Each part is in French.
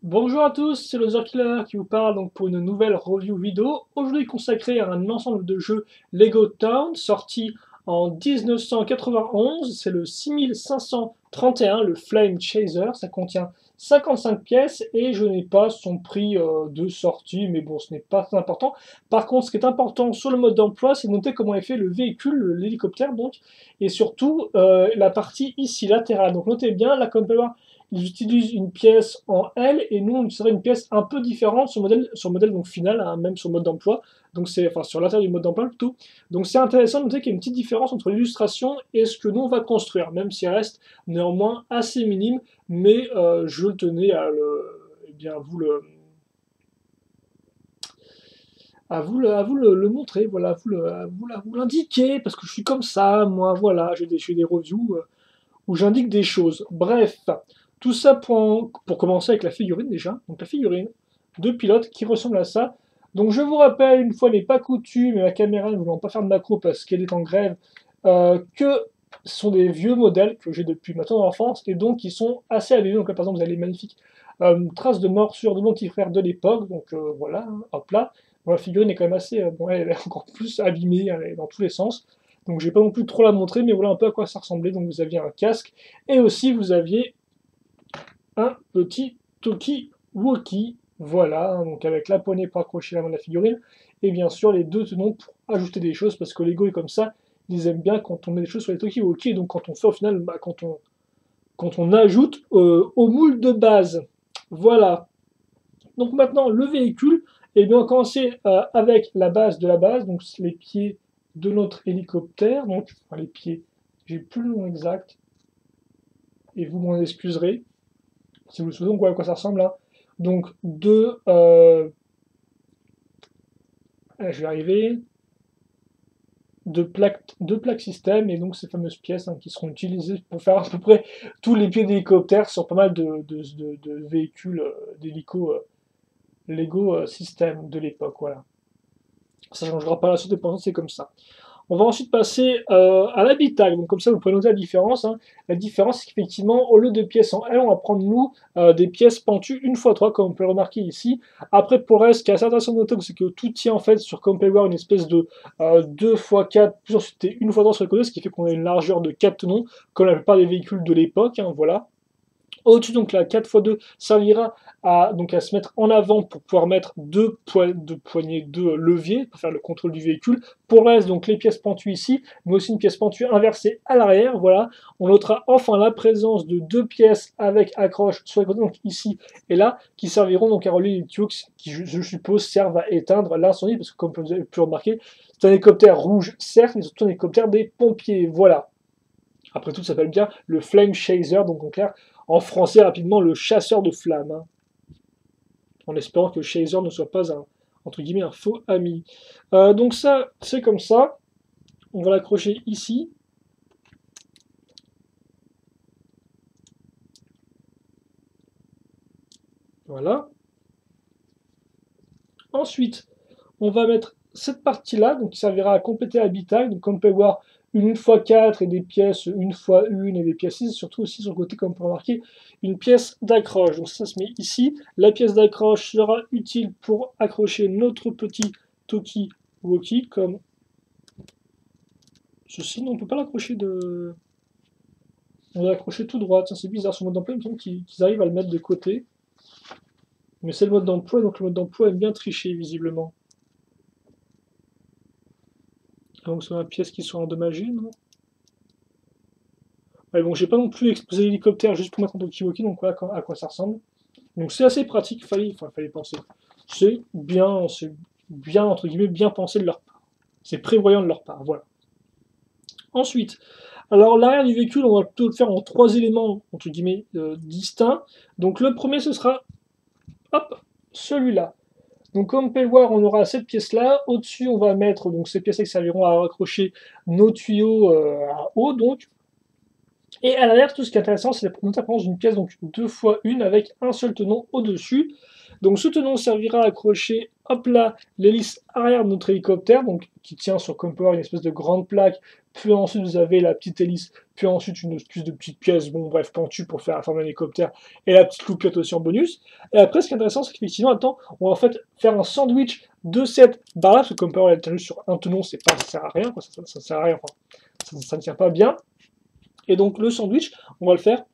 Bonjour à tous, c'est le Killer qui vous parle donc pour une nouvelle review vidéo, aujourd'hui consacrée à un ensemble de jeux Lego Town sorti en 1991, c'est le 6531, le Flame Chaser, ça contient 55 pièces et je n'ai pas son prix de sortie, mais bon ce n'est pas très important. Par contre ce qui est important sur le mode d'emploi c'est de noter comment est fait le véhicule, l'hélicoptère donc, et surtout la partie ici latérale. Donc notez bien, là comme vous pouvez voir, ils utilisent une pièce en L et nous on utiliserait une pièce un peu différente sur le modèle donc final, hein, même sur le mode d'emploi. Donc c'est enfin sur l'intérieur du mode d'emploi plutôt. Donc c'est intéressant de noter qu'il y a une petite différence entre l'illustration et ce que nous on va construire, même s'il reste néanmoins assez minime, mais je tenais à eh bien, le montrer, voilà, à vous l'indiquer, parce que je suis comme ça, moi, voilà, je fais des reviews où j'indique des choses. Bref, tout ça pour commencer avec la figurine déjà. Donc la figurine de pilote qui ressemble à ça. Donc je vous rappelle, une fois n'est pas coutume, et ma caméra ne voulant pas faire de macro parce qu'elle est en grève, que ce sont des vieux modèles que j'ai depuis ma tendre enfance et donc qui sont assez abîmés. Donc là par exemple vous avez les magnifiques traces de morsure de mon petit frère de l'époque. Donc voilà, hein, hop là. Bon, la figurine est quand même assez, bon, elle est encore plus abîmée, elle est dans tous les sens. Donc je vais pas non plus trop la montrer, mais voilà un peu à quoi ça ressemblait. Donc vous aviez un casque et aussi vous aviez un petit Toki-Woki. Voilà, donc avec la poignée pour accrocher la main de la figurine. Et bien sûr les deux tenons pour ajouter des choses, parce que Lego est comme ça, ils aiment bien quand on met des choses sur les Toki-Woki, et donc quand on fait au final, bah, quand on ajoute au moule de base. Voilà. Donc maintenant le véhicule, et bien on va commencer avec la base de la base, donc les pieds de notre hélicoptère, donc enfin, les pieds, j'ai plus le nom exact, et vous m'en excuserez, si vous le souhaitez, donc voilà à quoi ça ressemble là. Donc je vais arriver, deux plaques système, et donc ces fameuses pièces hein, qui seront utilisées pour faire à peu près tous les pieds d'hélicoptère sur pas mal de véhicules d'hélico Lego système de l'époque, voilà. Ça ne changera pas la suite, pour l'instant c'est comme ça. On va ensuite passer à l'habitacle. Donc comme ça, vous pouvez noter la différence, hein. La différence, c'est qu'effectivement, au lieu de pièces en L, on va prendre, nous, des pièces pentues une fois 3 comme on peut le remarquer ici. Après, pour le reste, ce qui est assez intéressant de noter, c'est que tout tient en fait sur, comme on peut le voir, une espèce de 2 x 4, puis ensuite une fois 3 sur les côtés, ce qui fait qu'on a une largeur de 4 tenons, comme la plupart des véhicules de l'époque, hein, voilà. Au-dessus, donc la 4x2 servira donc à se mettre en avant pour pouvoir mettre deux poignées de levier pour faire le contrôle du véhicule. Pour le reste, donc les pièces pentues ici, mais aussi une pièce pentue inversée à l'arrière. Voilà. On notera enfin la présence de deux pièces avec accroche sur les côtés, donc ici et là, qui serviront donc à relier les tuyaux qui, je suppose, servent à éteindre l'incendie, parce que comme vous avez pu le remarquer, c'est un hélicoptère rouge, certes, mais surtout un hélicoptère des pompiers. Voilà. Après tout, ça s'appelle bien le Flame Chaser, donc en clair, en français rapidement, le chasseur de flammes, hein, en espérant que Chaser ne soit pas un, entre guillemets, un faux ami. Donc ça, c'est comme ça. On va l'accrocher ici. Voilà. Ensuite, on va mettre cette partie-là, donc qui servira à compléter l'habitacle. Donc comme on peut voir, une x 4 et des pièces une x 1 et des pièces 6, surtout aussi sur le côté, comme on peut remarquer, une pièce d'accroche. Donc ça se met ici. La pièce d'accroche sera utile pour accrocher notre petit Toki Woki, comme ceci. Non, on ne peut pas l'accrocher de... On doit l'accrocher tout droit. Tiens, c'est bizarre, sur le mode d'emploi, il me semble qu'ils arrivent à le mettre de côté. Mais c'est le mode d'emploi, donc le mode d'emploi aime bien tricher, visiblement. Donc c'est une pièce qui soit endommagée, non? Ouais, bon, j'ai pas non plus exposé l'hélicoptère juste pour mettre en Tokiwoki, donc voilà à quoi ça ressemble. Donc c'est assez pratique, fallait penser. C'est bien, entre guillemets, bien pensé de leur part. C'est prévoyant de leur part, voilà. Ensuite, alors l'arrière du véhicule, on va plutôt le faire en trois éléments, entre guillemets, distincts. Donc le premier, ce sera, hop, celui-là. Donc comme on peut le voir, on aura cette pièce-là. Au-dessus, on va mettre donc ces pièces qui serviront à raccrocher nos tuyaux à eau, donc. Et à l'arrière, tout ce qui est intéressant, c'est notamment une pièce donc 2 fois 1 avec un seul tenon au-dessus. Donc ce tenon servira à accrocher, hop là, l'hélice arrière de notre hélicoptère, donc qui tient sur comme peut une espèce de grande plaque puis ensuite vous avez la petite hélice, puis ensuite une espèce de petite pièce, bon bref, pentue pour faire la forme d'un hélicoptère, et la petite loupiote aussi en bonus. Et après, ce qui est intéressant, c'est qu'effectivement, attends, on va en fait faire un sandwich de cette barre-là, parce que comme par exemple, sur un tenon, c'est pas, ça sert à rien, quoi, ça sert à rien, enfin, ça ne tient pas bien. Et donc le sandwich, on va le faire,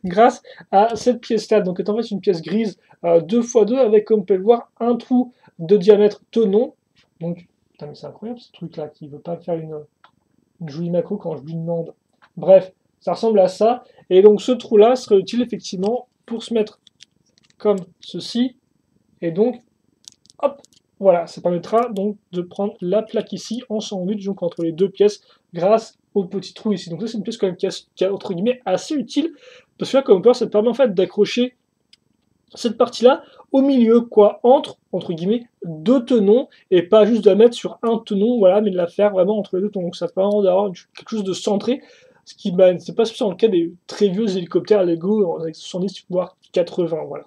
grâce à cette pièce-là. Donc c'est en fait une pièce grise 2x2 avec, comme on peut le voir, un trou de diamètre tenon. Donc, putain mais c'est incroyable ce truc-là, qui veut pas faire une jolie macro quand je lui demande. Bref, ça ressemble à ça. Et donc ce trou-là serait utile effectivement pour se mettre comme ceci. Et donc, hop, voilà, ça permettra donc de prendre la plaque ici en sandwich, donc entre les deux pièces, grâce au petit trou ici. Donc ça c'est une pièce quand même qui est entre guillemets assez utile, parce que là comme on peut voir, ça permet en fait d'accrocher cette partie-là au milieu, quoi, entre guillemets, deux tenons, et pas juste de la mettre sur un tenon, voilà, mais de la faire vraiment entre les deux tenons. Donc ça permet d'avoir quelque chose de centré, ce qui, bah, c'est pas spécialement le cas des très vieux hélicoptères Lego avec 70 voire 80, voilà.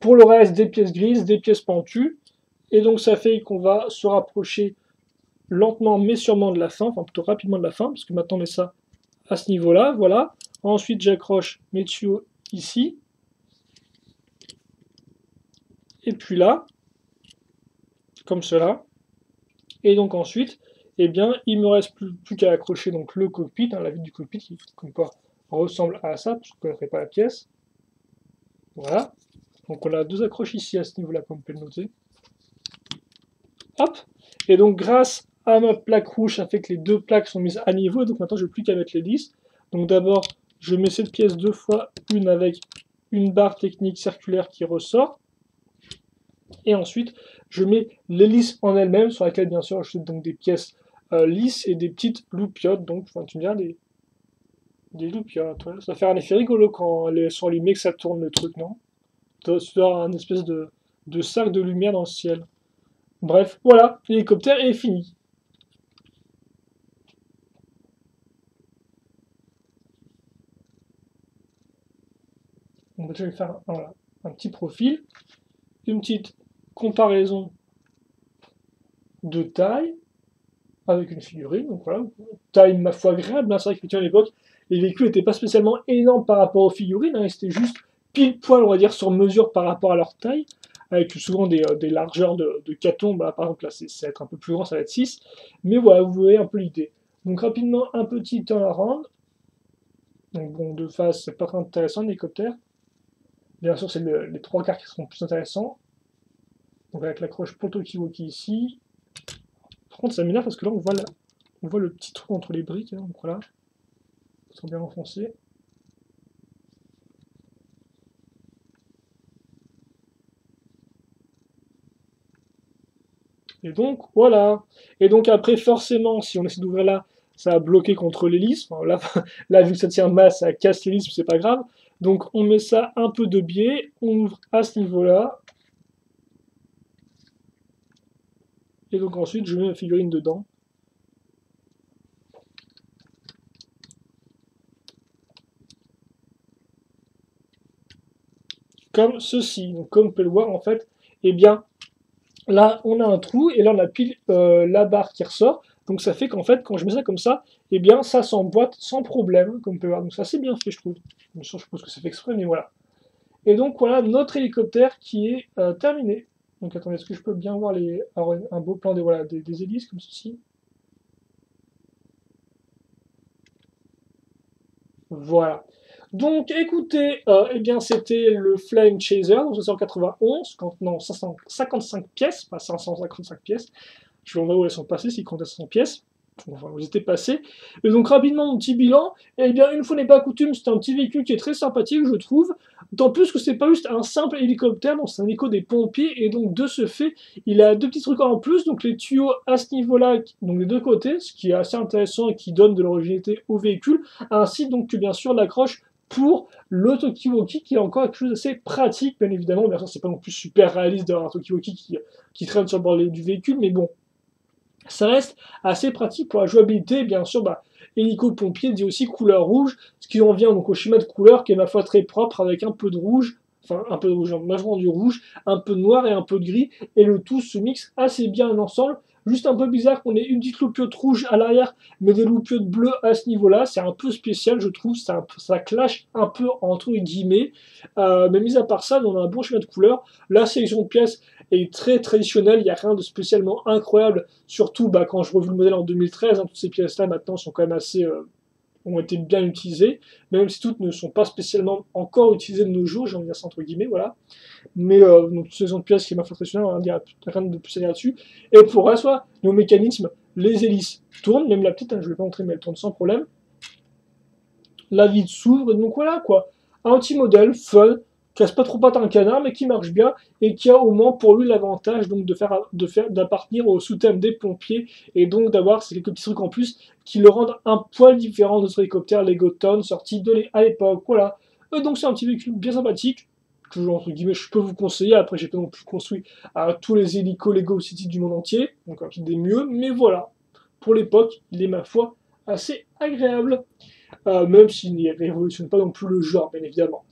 Pour le reste, des pièces grises, des pièces pentues, et donc ça fait qu'on va se rapprocher lentement mais sûrement de la fin, enfin plutôt rapidement de la fin, parce que maintenant on met ça à ce niveau-là, voilà. Ensuite j'accroche mes tuyaux ici, et puis là, comme cela, et donc ensuite, eh bien, il me reste plus qu'à accrocher donc le cockpit, hein, la vitre du cockpit qui comme quoi ressemble à ça, parce que je ne connaîtrai pas la pièce, voilà. Donc on a deux accroches ici à ce niveau-là, comme vous pouvez le noter. Hop, et donc grâce à ma plaque rouge, ça fait que les deux plaques sont mises à niveau, et donc maintenant je n'ai plus qu'à mettre l'hélice. Donc d'abord, je mets cette pièce deux fois, une avec une barre technique circulaire qui ressort, et ensuite je mets l'hélice en elle-même, sur laquelle bien sûr je fais donc des pièces lisses et des petites loupiotes, donc enfin, tu me diras des loupiotes, ouais. Ça va faire un effet rigolo quand elles sont allumées que ça tourne le truc, non? Ça doit avoir un espèce de sac de lumière dans le ciel. Bref, voilà, l'hélicoptère est fini. Donc je vais faire voilà, un petit profil, une petite comparaison de taille avec une figurine. Donc voilà, taille ma foi agréable. Hein. C'est vrai qu'effectivement à l'époque, les véhicules n'étaient pas spécialement énormes par rapport aux figurines. Hein, c'était juste pile poil, on va dire, sur mesure par rapport à leur taille, avec souvent des largeurs de carton. Bah, par exemple, là, ça va être un peu plus grand, ça va être 6. Mais voilà, vous voyez un peu l'idée. Donc rapidement, un petit turnaround. Donc bon, de face, c'est pas très intéressant l'hélicoptère. Bien sûr, c'est les trois quarts qui seront plus intéressants. Donc avec l'accroche pour Tokiwoki ici. Par contre, ça m'énerve parce que là, on voit le petit trou entre les briques. Hein, donc voilà, ils sont bien enfoncés. Et donc, voilà. Et donc après, forcément, si on essaie d'ouvrir là, ça va bloquer contre l'hélice. Enfin, là, là, vu que ça tient masse, ça casse l'hélice, mais c'est pas grave. Donc on met ça un peu de biais, on ouvre à ce niveau-là. Et donc ensuite, je mets ma figurine dedans. Comme ceci. Donc comme on peut le voir, en fait, eh bien, là, on a un trou, et là, on a pile la barre qui ressort. Donc ça fait qu'en fait, quand je mets ça comme ça, eh bien, ça s'emboîte sans problème, comme on peut voir. Donc ça, c'est bien fait, je trouve. Bien sûr, je pense que c'est fait exprès, mais voilà. Et donc voilà notre hélicoptère qui est terminé. Donc attendez, est-ce que je peux bien voir un beau plan voilà, des hélices comme ceci? Voilà. Donc écoutez, eh bien c'était le Flying Chaser, donc 591, non, 555 pièces, pas 555 pièces. Je vais voir où elles sont passées, s'ils comptent à 500 pièces. Enfin, vous étiez passé. Et donc rapidement, mon petit bilan, eh bien, une fois n'est pas coutume, c'est un petit véhicule qui est très sympathique, je trouve. D'autant plus que c'est pas juste un simple hélicoptère, donc c'est un hélico des pompiers, et donc de ce fait, il a deux petits trucs en plus, donc les tuyaux à ce niveau-là, donc les deux côtés, ce qui est assez intéressant et qui donne de l'originalité au véhicule, ainsi donc que bien sûr l'accroche pour le Tokiwoki, qui est encore quelque chose d'assez pratique, bien évidemment. Bien sûr, c'est pas non plus super réaliste d'avoir un Tokiwoki qui traîne sur le bord du véhicule, mais bon, ça reste assez pratique pour la jouabilité, bien sûr, bah, hélico pompier dit aussi couleur rouge, ce qui en vient donc au schéma de couleur qui est ma foi très propre avec un peu de rouge, enfin un peu de rouge, majorement du rouge, un peu de noir et un peu de gris, et le tout se mixe assez bien ensemble. Juste un peu bizarre qu'on ait une petite loupiote rouge à l'arrière, mais des loupiotes bleues à ce niveau-là. C'est un peu spécial, je trouve. Ça clash un peu entre guillemets. Mais mis à part ça, on a un bon schéma de couleurs. La sélection de pièces est très traditionnelle. Il n'y a rien de spécialement incroyable. Surtout quand je revu le modèle en 2013, toutes ces pièces-là maintenant sont quand même assez ont été bien utilisées, même si toutes ne sont pas spécialement encore utilisées de nos jours, j'ai envie de dire ça entre guillemets, voilà. Mais donc saison de pièces qui est ma foi traditionnelle, on va dire rien de plus à dire là-dessus. Et pour la soit, nos mécanismes, les hélices tournent, même la petite, je ne vais pas montrer, mais elle tourne sans problème. La vide s'ouvre, et donc voilà quoi. Un petit modèle, fun, casse pas trop patte un canard, mais qui marche bien, et qui a au moins pour lui l'avantage donc d'appartenir au sous-thème des pompiers, et donc d'avoir ces quelques petits trucs en plus qui le rendent un poil différent de notre hélicoptère Lego Town sorti à l'époque, voilà. Donc c'est un petit véhicule bien sympathique, toujours entre guillemets, je peux vous conseiller. Après, j'ai pas non plus construit tous les hélicos Lego City du monde entier, donc un petit des mieux, mais voilà. Pour l'époque, il est ma foi assez agréable, même s'il ne révolutionne pas non plus le genre, bien évidemment.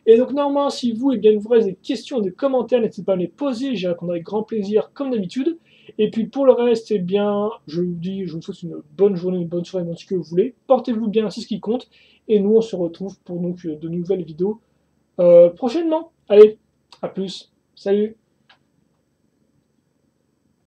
Et donc, normalement, si vous, eh bien, vous avez des questions, des commentaires, n'hésitez pas à les poser, j'y répondrai avec grand plaisir, comme d'habitude. Et puis, pour le reste, eh bien, je vous dis, je vous souhaite une bonne journée, une bonne soirée, dans ce que vous voulez. Portez-vous bien, c'est ce qui compte. Et nous, on se retrouve pour donc de nouvelles vidéos prochainement. Allez, à plus. Salut.